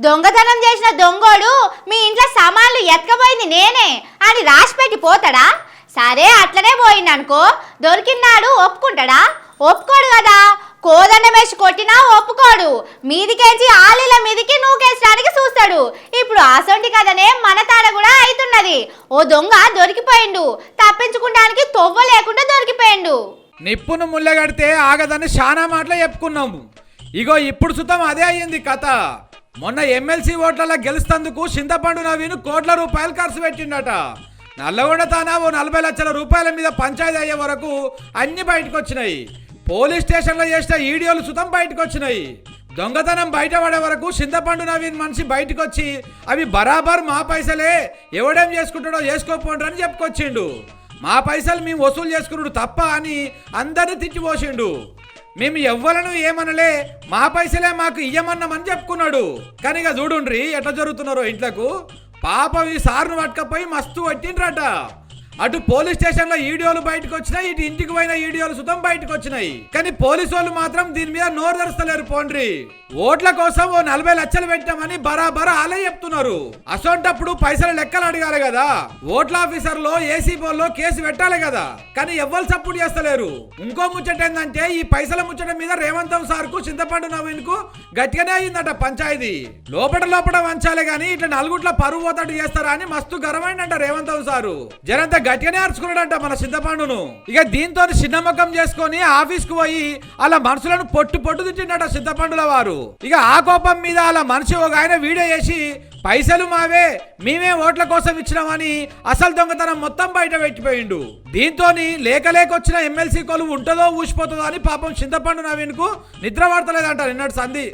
దొంగతనం చేసిన దొంగోడు మీ ఇంట్లో సామాన్లు ఎత్తుకపోయింది నేనే అని రాసిపెట్టి పోతాడా? సరే అట్లనే పోయిందనుకో, దొరికినాడు ఒప్పుకుంటాడా? ఒప్పుకోడు కదా. కోదండం వేసి కొట్టినా ఒప్పుకోడు, మీదికేంచి ఆలీల మీదికి నూకేసడానికి చూస్తాడు. ఇప్పుడు ఆసొంటి కదనే మన తాడ కూడా అవుతున్నది. ఓ దొంగ దొరికిపోయిండు, తప్పించుకోవడానికి తొవ్వ లేకుండా దొరికిపోయిండు. నిప్పును ముళ్ళగడితే ఆగదని చాలా మాటలు చెప్పుకున్నాము. ఇగో ఇప్పుడు సుతం అదే అయ్యింది కథ. మొన్న ఎమ్మెల్సీ ఓట్లలో గెలుస్తందుకు చింతపండు నవీన్ కోట్ల రూపాయలు ఖర్చు పెట్టిండట. నల్లగొండ తానా ఓ 40 లక్షల రూపాయల మీద పంచాయతీ అయ్యే వరకు అన్ని బయటకు వచ్చినాయి. పోలీస్ స్టేషన్లో చేసిన వీడియోలు సుతం బయటకు వచ్చినాయి. దొంగతనం బయటపడే వరకు చింతపండు నవీన్ మనిషి బయటకు వచ్చి అవి బరాబర్ మా పైసలే, ఎవడేం చేసుకుంటాడో చేసుకోపోండ్రు అని చెప్పుకొచ్చిండు. మా పైసలు మేము వసూలు చేసుకున్నాడు తప్ప అని అందరిని తిట్టిపోసిండు. మేము ఎవ్వలను ఏమనలే, మా పైసలే మాకు ఇయ్యమన్నామని చెప్పుకున్నాడు. కానీ ఇక చూడుండ్రి ఎట్లా జరుగుతున్నారో ఇంట్లకు. పాపం ఈ సార్ను పట్టుకపోయి మస్తు పట్టిండ్రట. అటు పోలీస్ స్టేషన్ లో వీడియోలు బయటకు వచ్చినాయి, ఇటు ఇంటికి పోయిన వీడియోలు సుతం బయటకు వచ్చినాయి. కానీ పోలీసు వాళ్ళు మాత్రం దీని మీద నోరు తెరుస్తలేరు. పోండ్రి ఓట్ల కోసం ఓ 40 లక్షలు పెట్టామని బరాబర్ ఆలే చెప్తున్నారు. అసొంటప్పుడు పైసల లెక్కలు అడగాలి కదా. ఓట్ల ఆఫీసర్ లో ఏసీబోల్లో కేసు పెట్టాలి కదా. కానీ ఎవ్వరు సపోర్ట్ చేస్తలేరు. ఇంకో ముచ్చట ఏంటంటే ఈ పైసల ముచ్చట మీద రేవంతం సార్ కు చింతపండు నవీన్ కు గట్టిగానే అయిందట పంచాయతీ. లోపల వంచాలే గాని ఇట్లా నలుగుట్ల పరువు పోతాడు చేస్తారా అని మస్తు గర్వమైందంట రేవంతం సారు. జనంతా గట్టిగానే అరుచుకున్నాడంట మన చింతపండును. ఇక దీంతో చిన్నమ్మకం చేసుకొని ఆఫీస్ కు పోయి అలా మనుషులను పొట్టు తిట్టిండట చింతపండుల వారు. ఇక ఆ కోపం మీద అలా మనిషి ఒక ఆయన వీడియో చేసి పైసలు మావే, మేమే ఓట్ల కోసం ఇచ్చినామని అసలు దొంగతనం మొత్తం బయట పెట్టిపోయిండు. దీంతో లేకలేకొచ్చిన ఎమ్మెల్సీ కొలువు ఉంటుందో ఊసిపోతుందో అని పాపం చింతపండు నవీన్ కు నిద్ర పడతలేదంట నిన్నటి సంధి.